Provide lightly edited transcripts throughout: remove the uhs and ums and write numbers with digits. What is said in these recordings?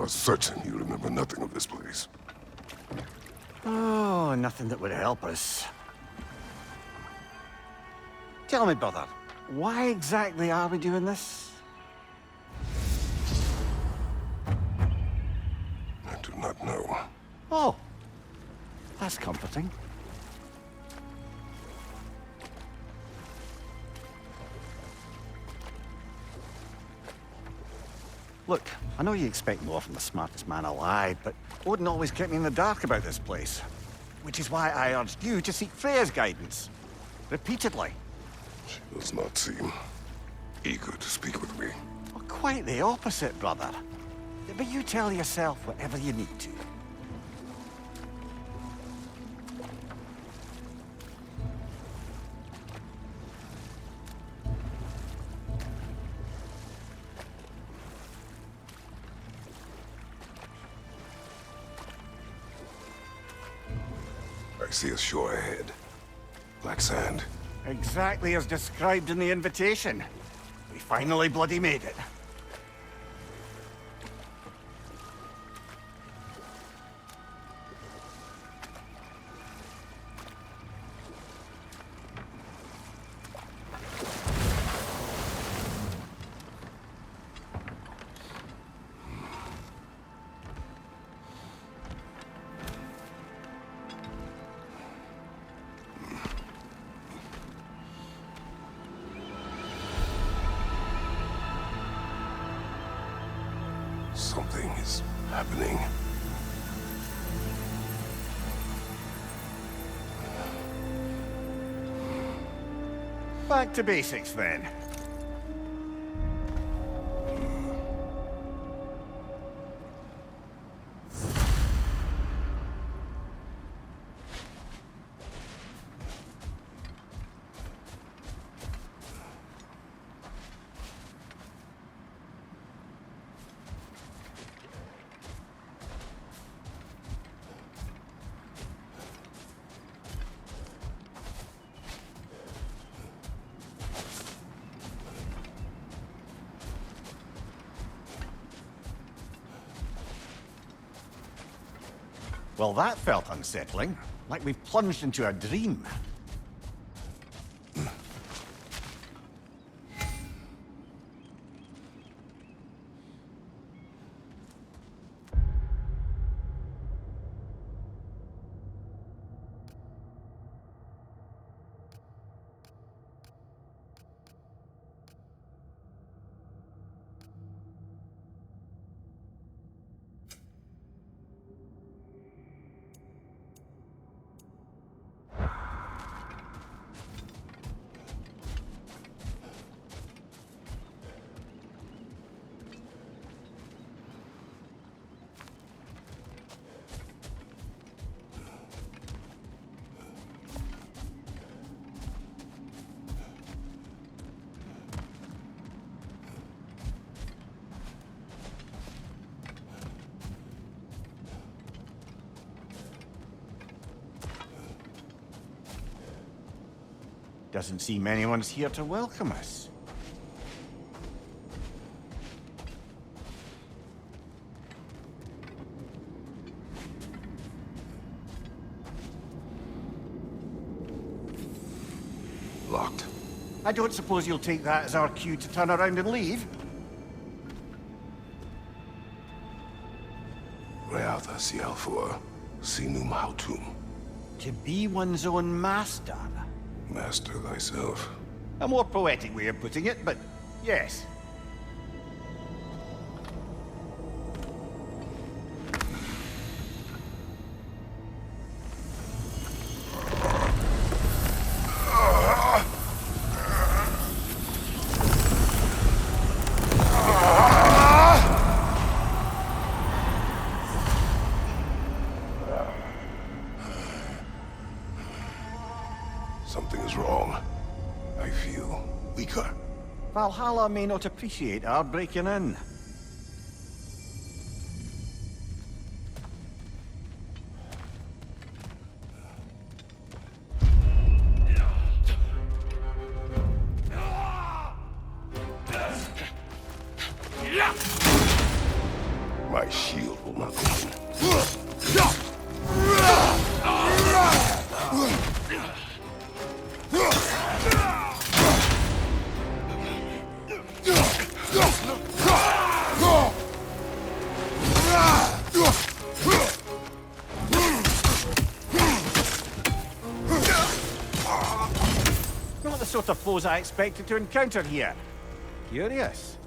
are certain you remember nothing of this place. Oh, nothing that would help us. Tell me, brother, why exactly are we doing this? I do not know. Oh, that's comforting. Look, I know you expect more from the smartest man alive, but Odin always kept me in the dark about this place. Which is why I urged you to seek Freya's guidance. Repeatedly. She does not seem eager to speak with me. Well, quite the opposite, brother. But you tell yourself whatever you need to. I see a shore ahead. Black sand. Exactly as described in the invitation. We finally bloody made it. Something is happening. Back to basics, then. Well, that felt unsettling. Like we've plunged into a dream. Doesn't seem anyone's here to welcome us. Locked. I don't suppose you'll take that as our cue to turn around and leave? Reatha Sialfur, Sinum Hautum. To be one's own master. Master thyself. A more poetic way of putting it, but yes. Something is wrong. I feel weaker. Valhalla may not appreciate our breaking in. My shield. Not the sort of foes I expected to encounter here. Curious.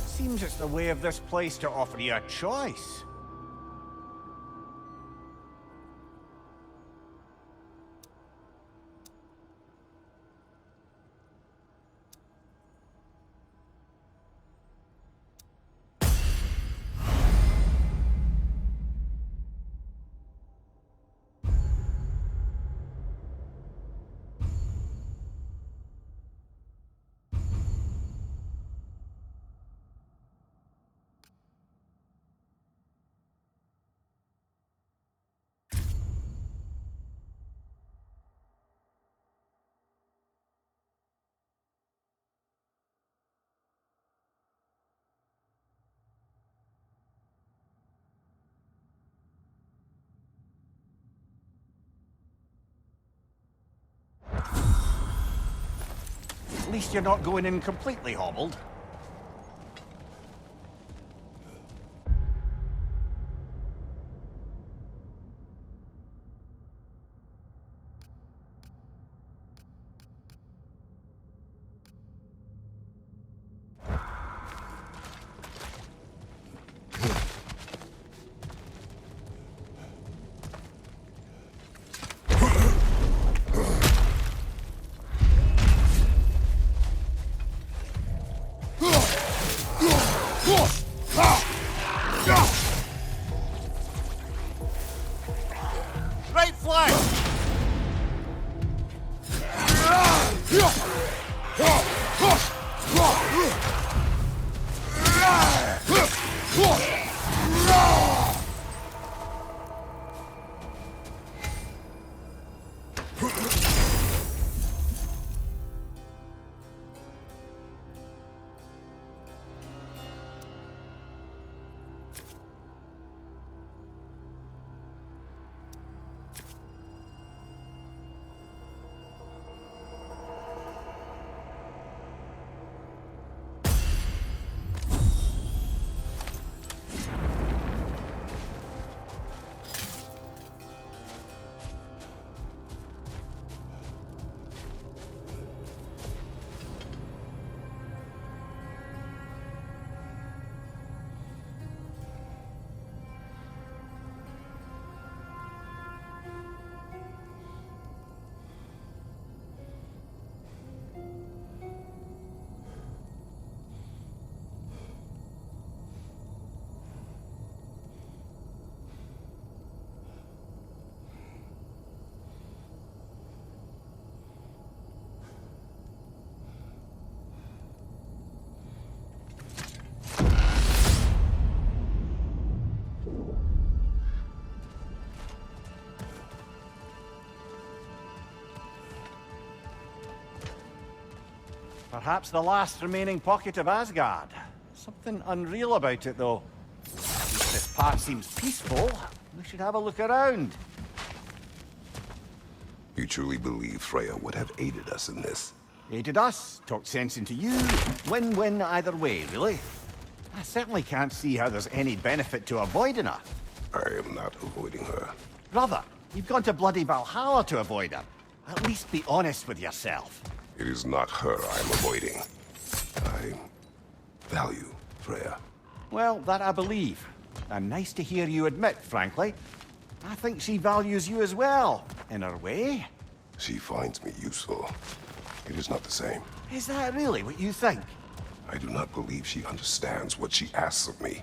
Seems it's the way of this place to offer you a choice. At least you're not going in completely hobbled. Right flank! Perhaps the last remaining pocket of Asgard. Something unreal about it, though. If this part seems peaceful, we should have a look around. You truly believe Freya would have aided us in this? Aided us, talked sense into you. Win-win either way, really. I certainly can't see how there's any benefit to avoiding her. I am not avoiding her. Brother, you've gone to bloody Valhalla to avoid her. At least be honest with yourself. It is not her I am avoiding. I value Freya. Well, that I believe. And nice to hear you admit, frankly. I think she values you as well, in her way. She finds me useful. It is not the same. Is that really what you think? I do not believe she understands what she asks of me.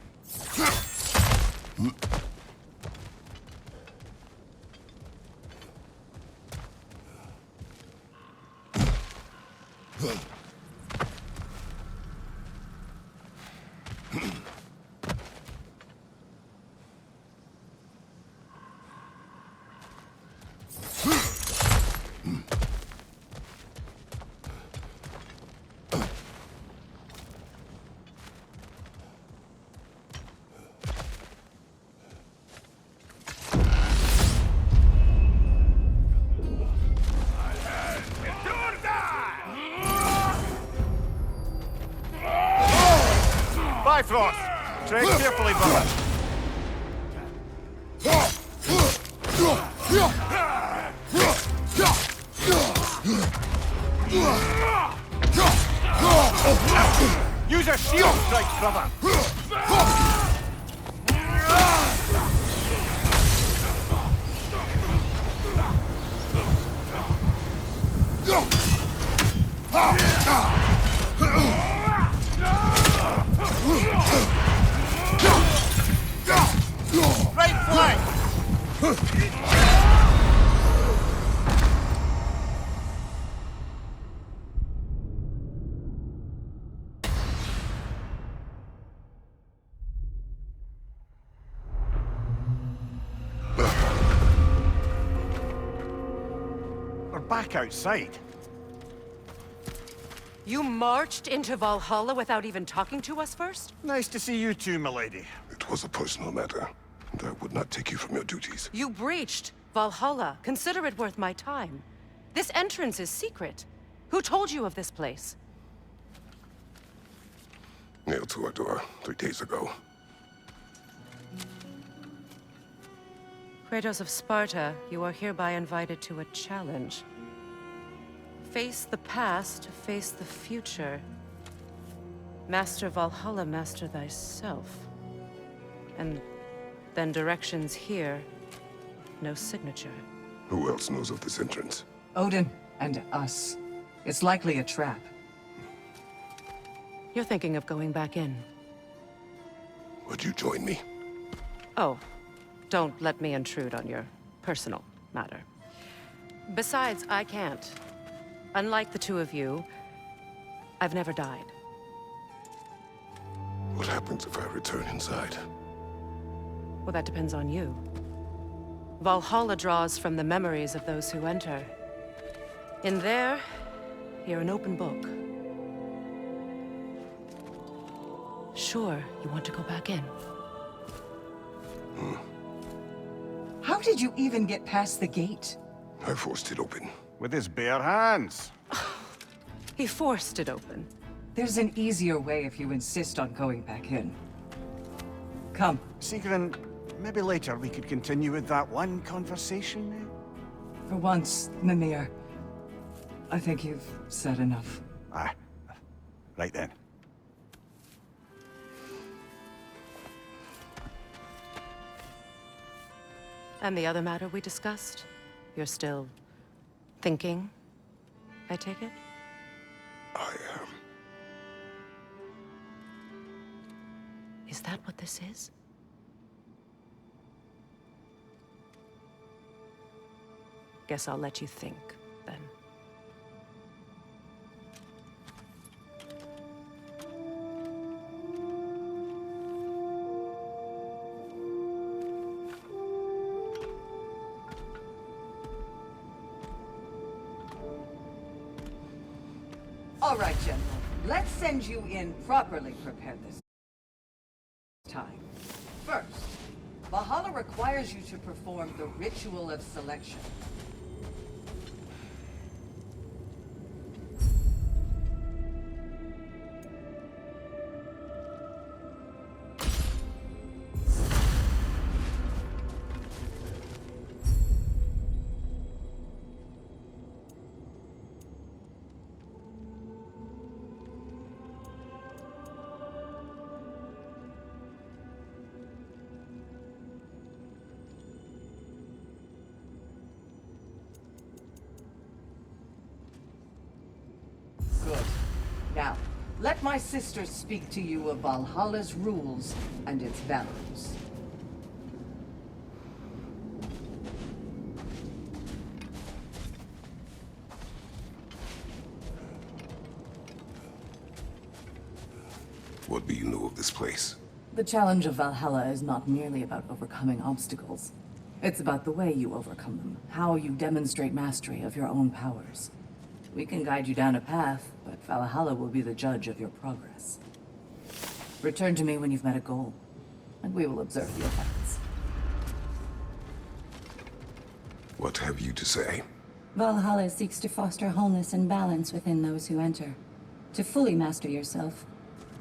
Bifrost! Tread carefully, brother. Use a shield strike, brother! Right flank! We're back outside. You marched into Valhalla without even talking to us first? Nice to see you too, milady. It was a personal matter, and I would not take you from your duties. You breached Valhalla. Consider it worth my time. This entrance is secret. Who told you of this place? Nailed to our door 3 days ago. Kratos of Sparta, you are hereby invited to a challenge. Face the past, face the future. Master Valhalla, master thyself. And then directions here, no signature. Who else knows of this entrance? Odin and us. It's likely a trap. You're thinking of going back in. Would you join me? Oh, don't let me intrude on your personal matter. Besides, I can't. Unlike the two of you, I've never died. What happens if I return inside? Well, that depends on you. Valhalla draws from the memories of those who enter. In there, you're an open book. Sure, you want to go back in. How did you even get past the gate? I forced it open. With his bare hands. He forced it open. There's an easier way if you insist on going back in. Come. Sigrun, maybe later we could continue with that one conversation, eh? For once, Mimir, I think you've said enough. Ah, right then. And the other matter we discussed? You're still thinking, I take it? I am. Is that what this is? Guess I'll let you think, then. All right, General. Let's send you in properly prepared this time. First, Valhalla requires you to perform the ritual of selection. Good. Now, let my sister speak to you of Valhalla's rules and its values. What do you know of this place? The challenge of Valhalla is not merely about overcoming obstacles. It's about the way you overcome them, how you demonstrate mastery of your own powers. We can guide you down a path, but Valhalla will be the judge of your progress. Return to me when you've met a goal, and we will observe the effects. What have you to say? Valhalla seeks to foster wholeness and balance within those who enter. To fully master yourself,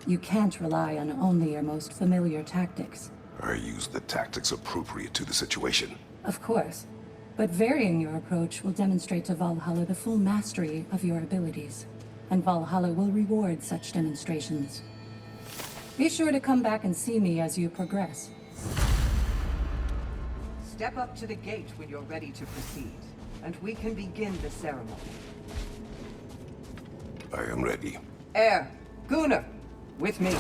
You can't rely on only your most familiar tactics. I use the tactics appropriate to the situation. Of course. But varying your approach will demonstrate to Valhalla the full mastery of your abilities. And Valhalla will reward such demonstrations. Be sure to come back and see me as you progress. Step up to the gate when you're ready to proceed, and we can begin the ceremony. I am ready. Air, Gunnar, with me.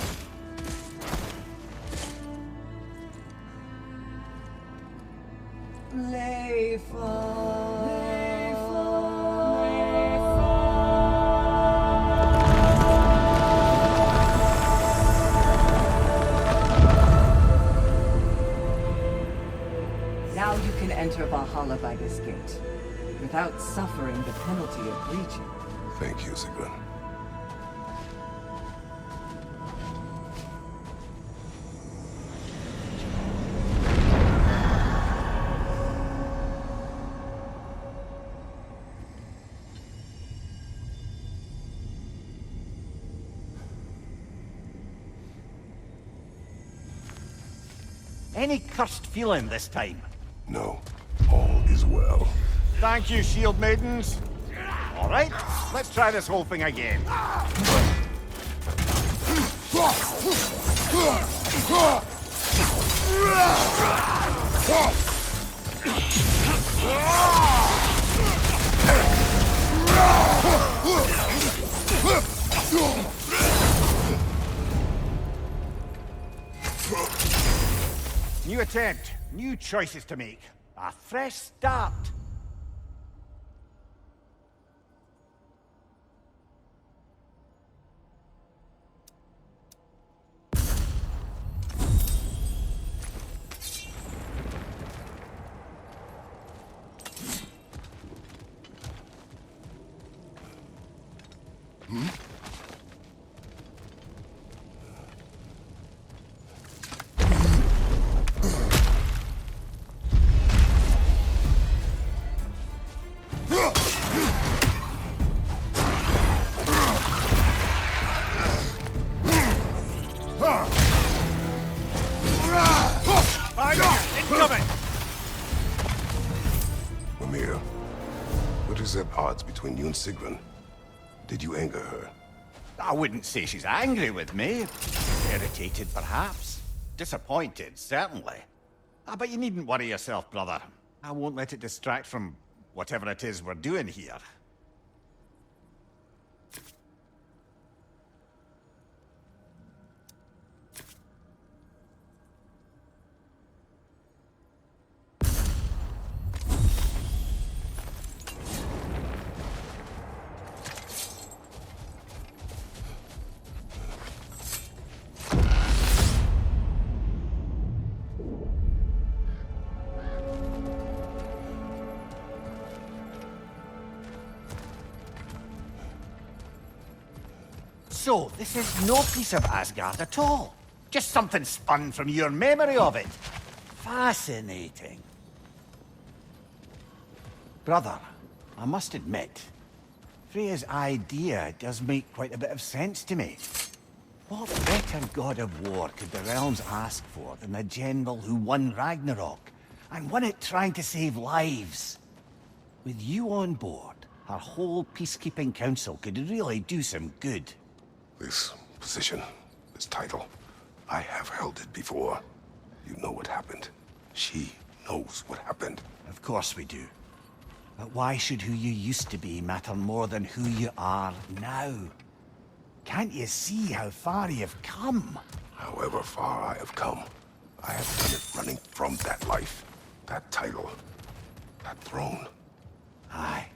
Now you can enter Valhalla by this gate, without suffering the penalty of breaching. Thank you, Sigrun. Any cursed feeling this time? No, all is well. Thank you, shield maidens. All right, let's try this whole thing again. New attempt, new choices to make. A fresh start. Incoming! Mimir, what is at odds between you and Sigrun? Did you anger her? I wouldn't say she's angry with me. Irritated, perhaps. Disappointed, certainly. But you needn't worry yourself, brother. I won't let it distract from whatever it is we're doing here. So, this is no piece of Asgard at all. Just something spun from your memory of it. Fascinating. Brother, I must admit, Freya's idea does make quite a bit of sense to me. What better god of war could the realms ask for than the general who won Ragnarok, and won it trying to save lives? With you on board, our whole peacekeeping council could really do some good. This position, this title, I have held it before. You know what happened. She knows what happened. Of course we do. But why should who you used to be matter more than who you are now? Can't you see how far you've come? However far I have come, I have done it running from that life, that title, that throne. Aye.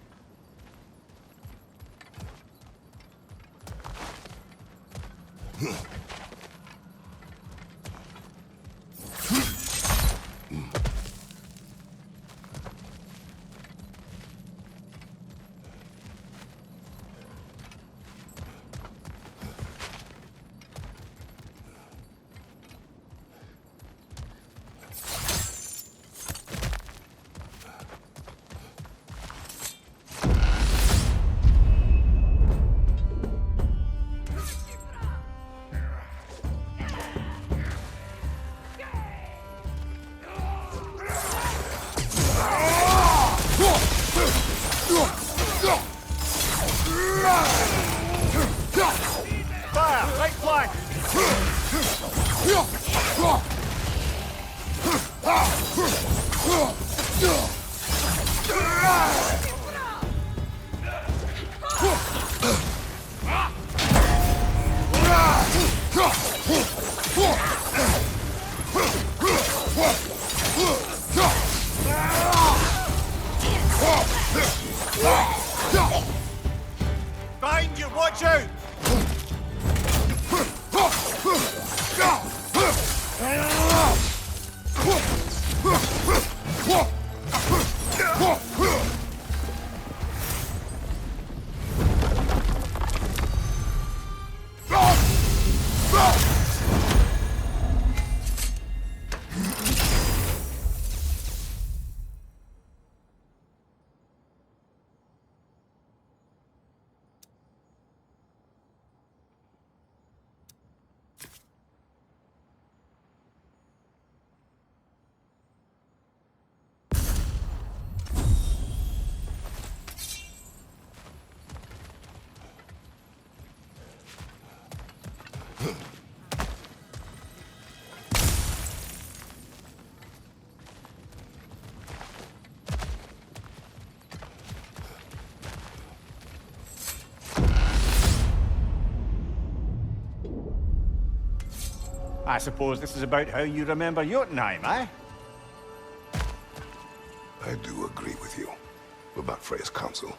Behind you, watch out! I suppose this is about how you remember Jotunheim, eh? I do agree with you about Freya's council.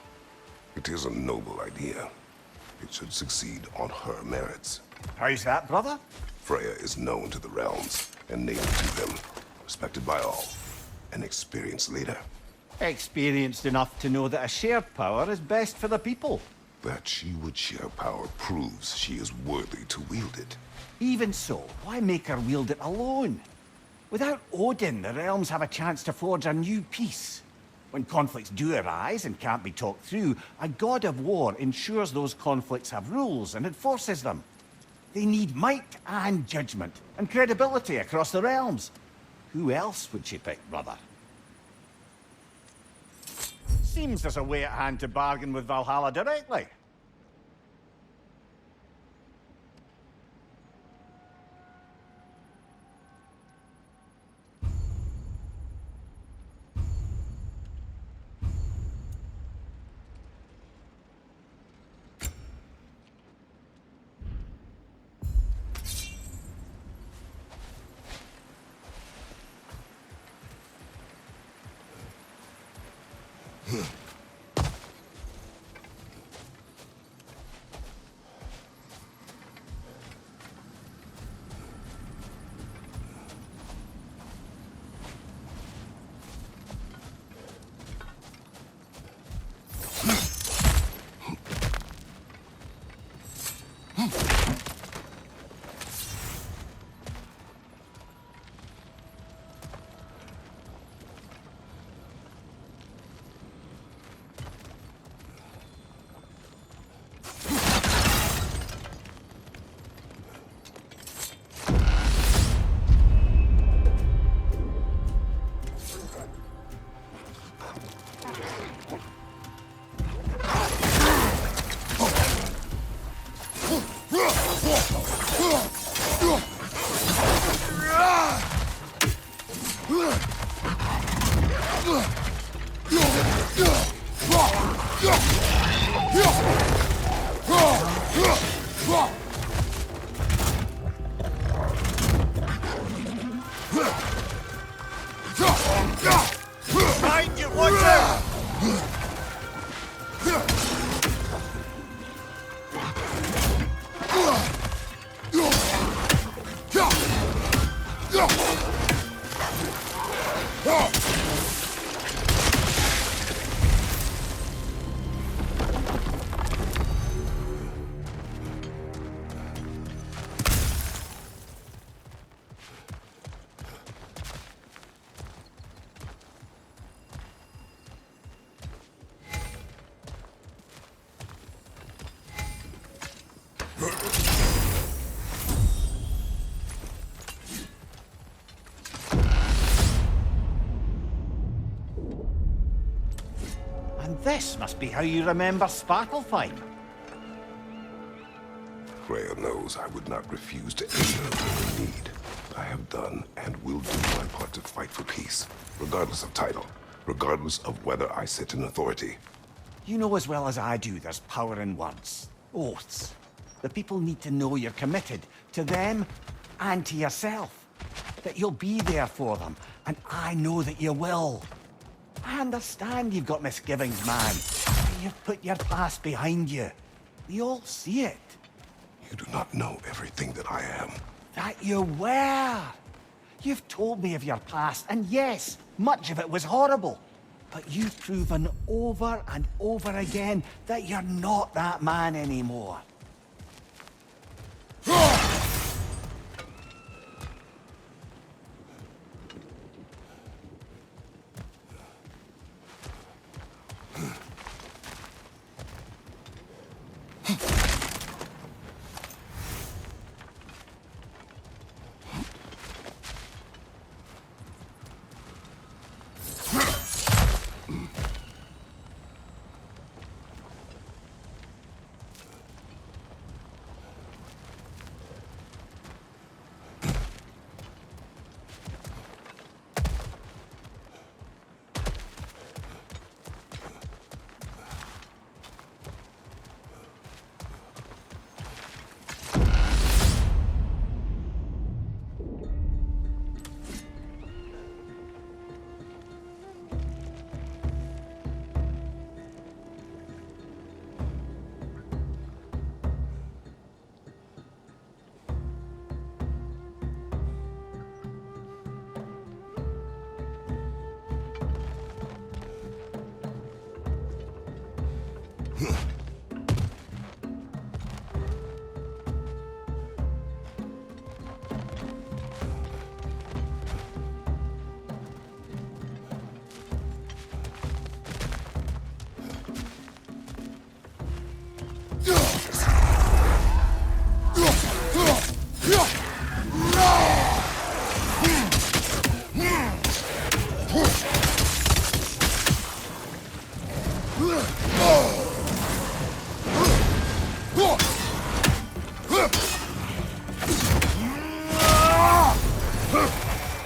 It is a noble idea. It should succeed on her merits. How's that, brother? Freya is known to the realms and native to them, respected by all. An experienced leader. Experienced enough to know that a shared power is best for the people. That she would share power proves she is worthy to wield it. Even so, why make her wield it alone? Without Odin, the realms have a chance to forge a new peace. When conflicts do arise and can't be talked through, a god of war ensures those conflicts have rules and enforces them. They need might and judgment, and credibility across the realms. Who else would she pick, brother? Seems there's a way at hand to bargain with Valhalla directly. Behind you, watch out! And this must be how you remember Svartalfheim. Freya knows I would not refuse to aid her in need. I have done and will do my part to fight for peace, regardless of title, regardless of whether I sit in authority. You know as well as I do there's power in words. Oaths. The people need to know you're committed to them and to yourself. That you'll be there for them, and I know that you will. I understand you've got misgivings, man. You've put your past behind you. We all see it. You do not know everything that I am. That you were. You've told me of your past, and yes, much of it was horrible. But you've proven over and over again that you're not that man anymore.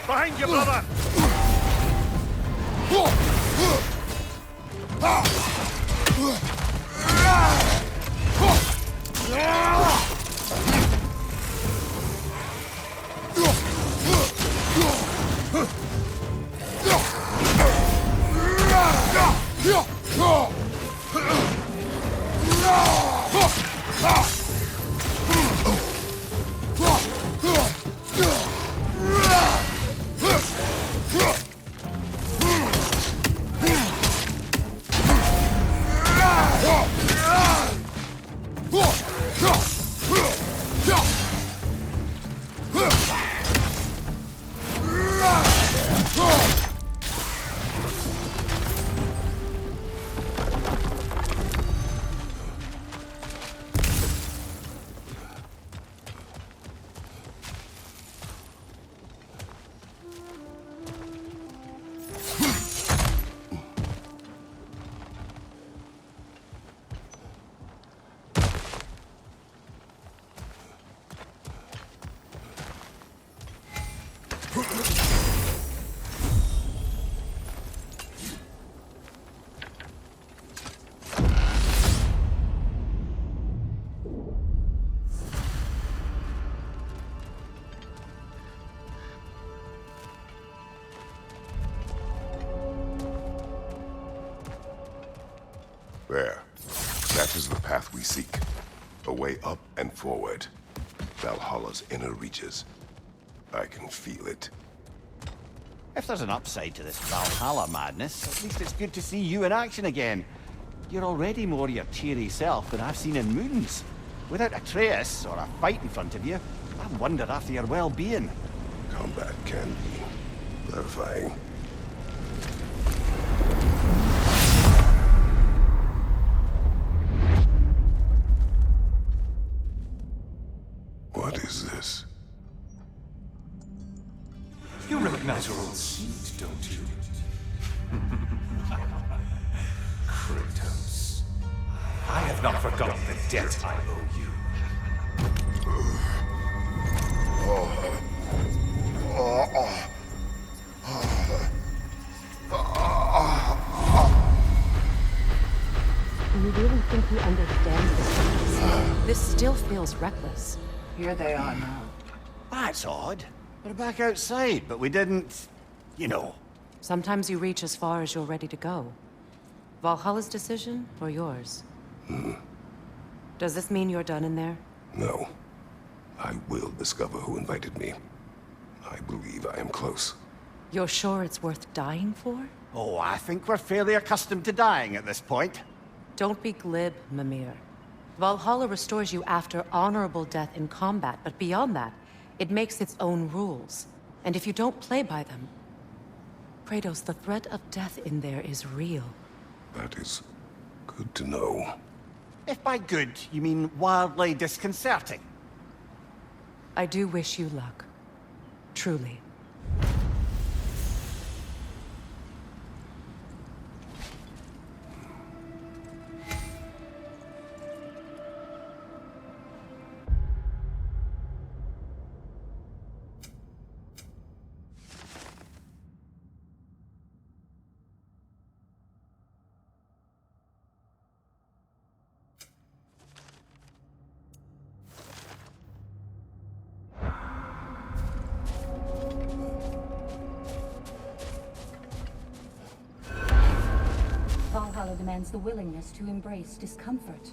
Behind you, brother! There. That is the path we seek. A way up and forward. Valhalla's inner reaches. I can feel it. If there's an upside to this Valhalla madness, at least it's good to see you in action again. You're already more your cheery self than I've seen in moons. Without Atreus, or a fight in front of you, I wonder after your well-being. Combat can be clarifying. What is this? You recognize your old seat, don't you? Kratos. I have not forgotten the debt I owe you. You really think you understand this? This still feels reckless. Here they are now. That's odd. We're back outside, but we didn't... you know. Sometimes you reach as far as you're ready to go. Valhalla's decision, or yours? Does this mean you're done in there? No. I will discover who invited me. I believe I am close. You're sure it's worth dying for? Oh, I think we're fairly accustomed to dying at this point. Don't be glib, Mimir. Valhalla restores you after honorable death in combat, but beyond that, it makes its own rules. And if you don't play by them... Kratos, the threat of death in there is real. That is good to know. If by good, you mean wildly disconcerting. I do wish you luck. Truly. Valhalla demands the willingness to embrace discomfort.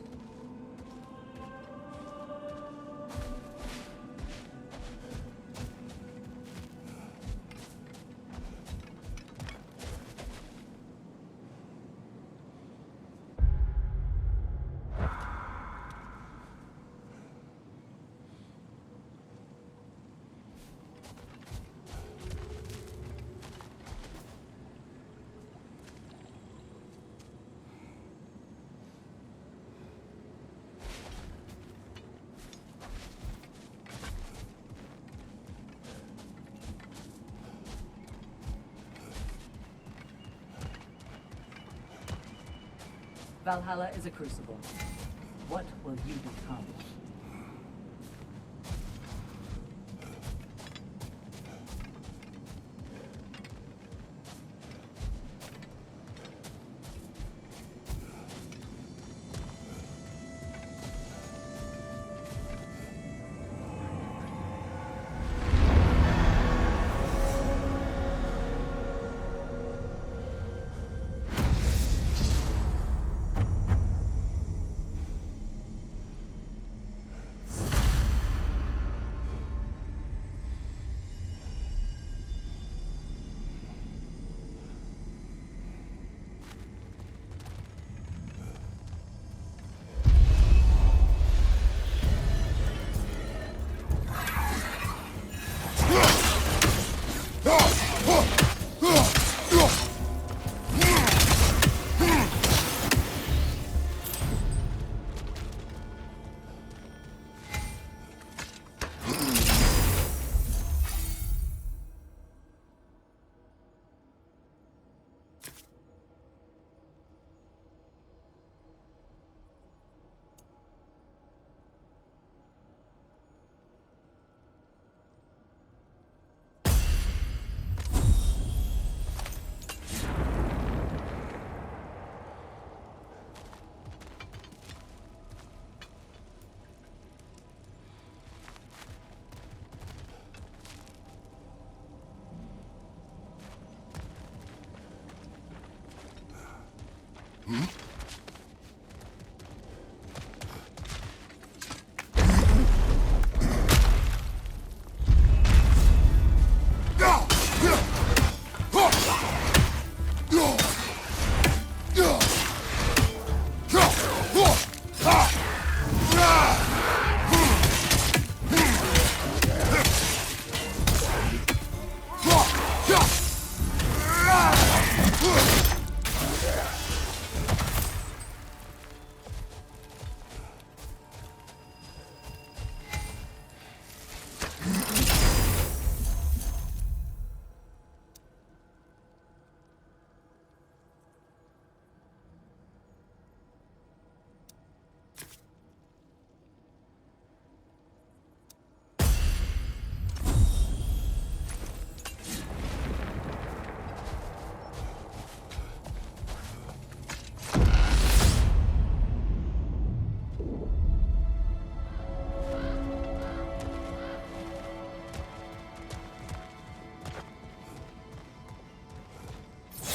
Valhalla is a crucible. What will you become?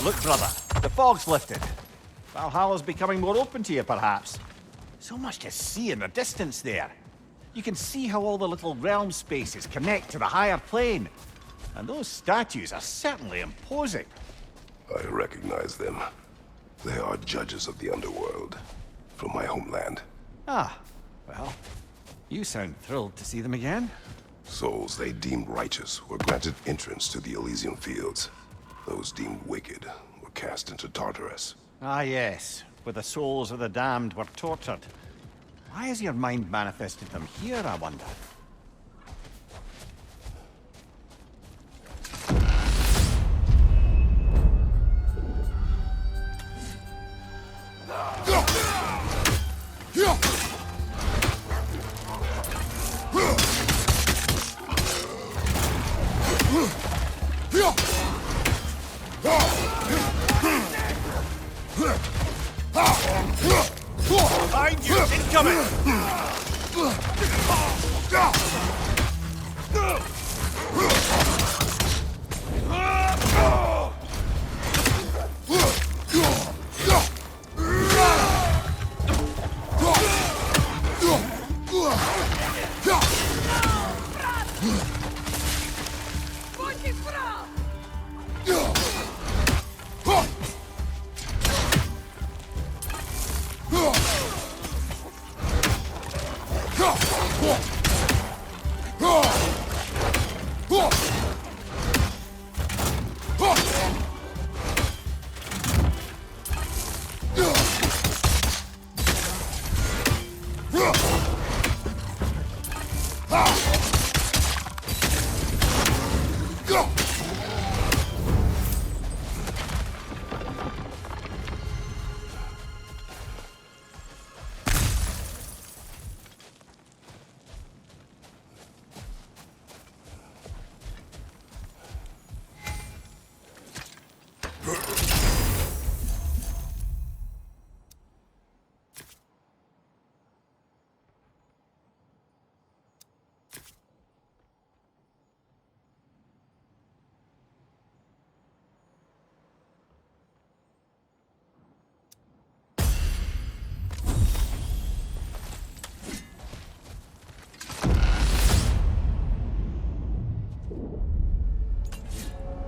Look, brother, the fog's lifted. Valhalla's becoming more open to you, perhaps. So much to see in the distance there. You can see how all the little realm spaces connect to the higher plane. And those statues are certainly imposing. I recognize them. They are judges of the underworld, from my homeland. Ah, well, you sound thrilled to see them again. Souls they deemed righteous were granted entrance to the Elysium Fields. Those deemed wicked were cast into Tartarus. Ah, yes, where the souls of the damned were tortured. Why has your mind manifested them here, I wonder? Behind you! Incoming!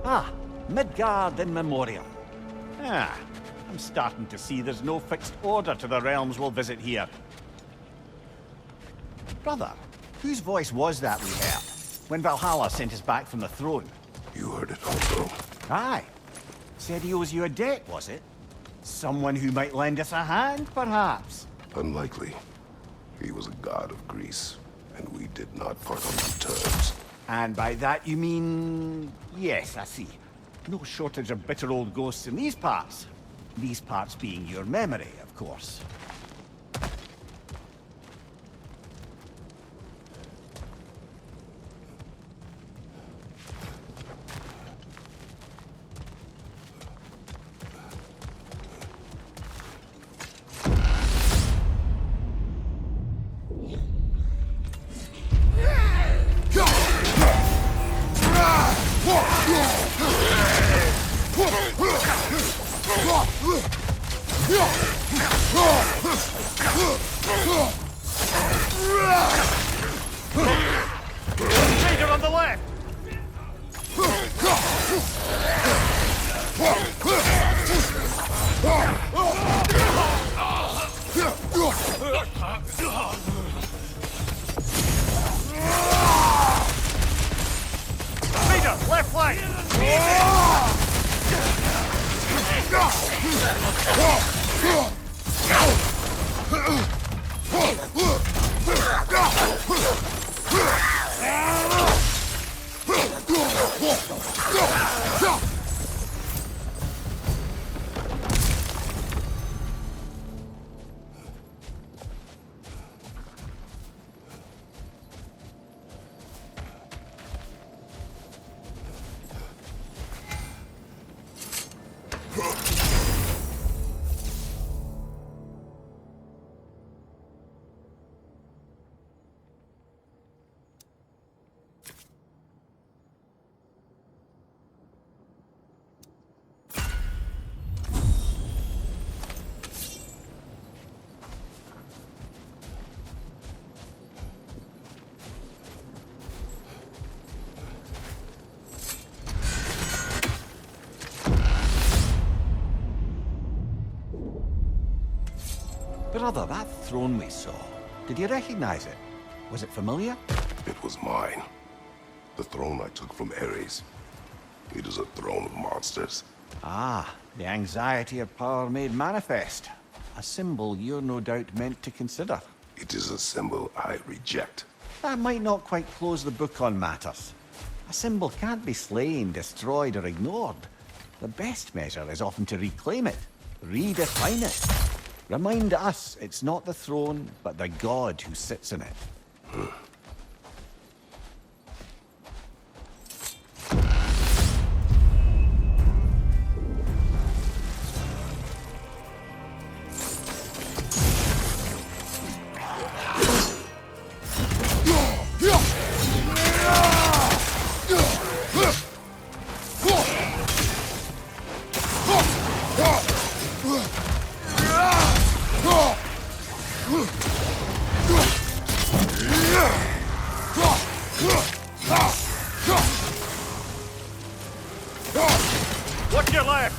Ah, Midgard in memoriam. Ah, I'm starting to see there's no fixed order to the realms we'll visit here. Brother, whose voice was that we heard when Valhalla sent us back from the throne? You heard it also. Aye. Said he owes you a debt, was it? Someone who might lend us a hand, perhaps? Unlikely. He was a god of Greece, and we did not part on good terms. And by that you mean... Yes, I see. No shortage of bitter old ghosts in these parts. These parts being your memory, of course. Leader on the left! Leader, left flank! Brother, that throne we saw, did you recognize it? Was it familiar? It was mine. The throne I took from Ares. It is a throne of monsters. Ah, the anxiety of power made manifest. A symbol you're no doubt meant to consider. It is a symbol I reject. That might not quite close the book on matters. A symbol can't be slain, destroyed, or ignored. The best measure is often to reclaim it, redefine it. Remind us it's not the throne, but the god who sits in it. What's your left?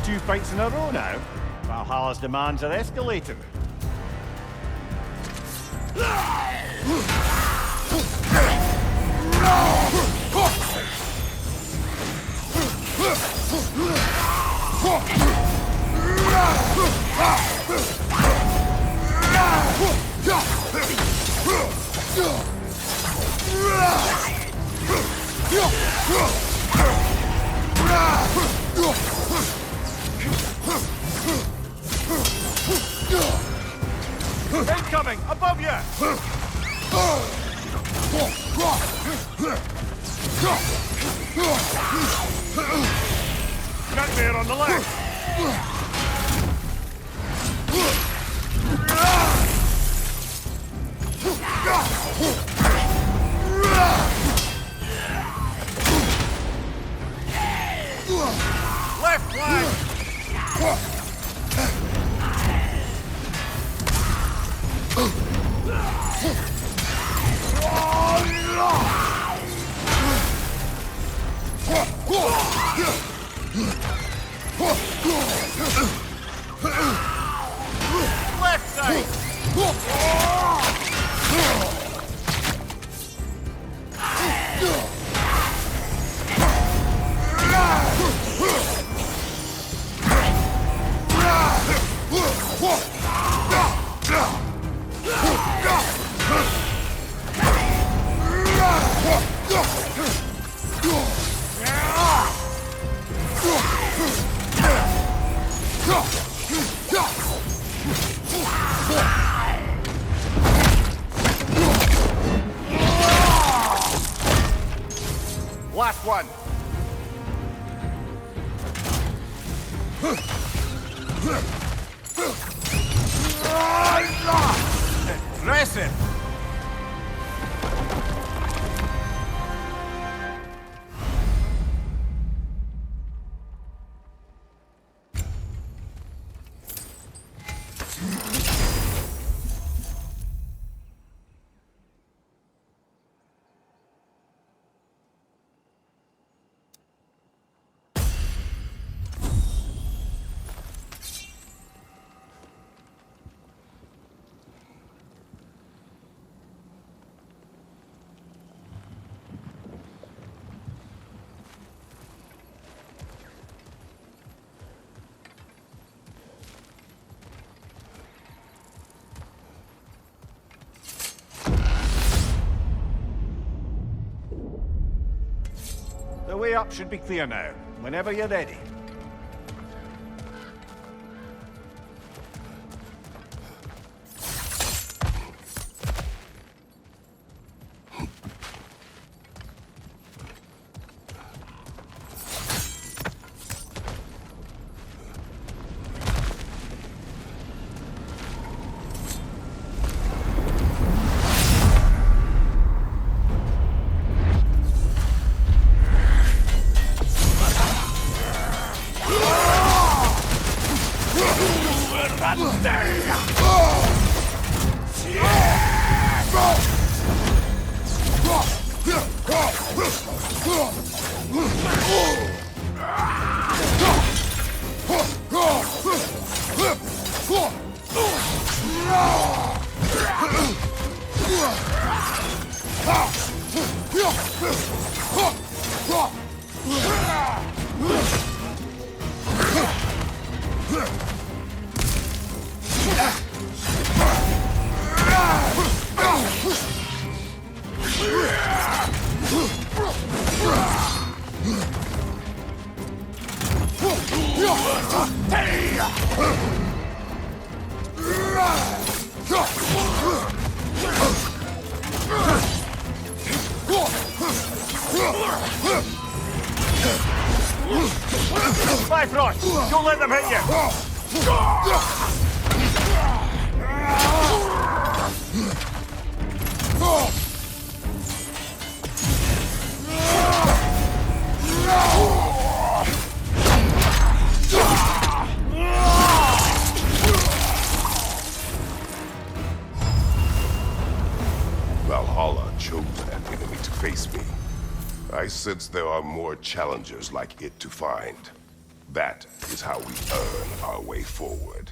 Two fights in a row now. Valhalla's demands are escalating. Incoming! Above you! Nightmare on the left! Left flank! Left side! Last one! Impressive! way up should be clear now. Whenever you're ready. Bifrost! Don't let them hit you! Valhalla chose an enemy to face me. I sense there are more challengers like it to find. That is how we earn our way forward.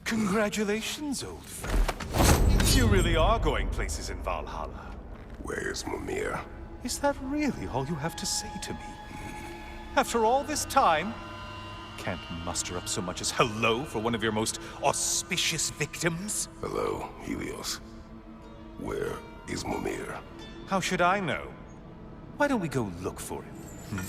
Congratulations, old friend. You really are going places in Valhalla. Where's Mimir? Is that really all you have to say to me? After all this time, can't muster up so much as hello for one of your most auspicious victims? Hello, Helios. Where is Mimir? How should I know? Why don't we go look for him?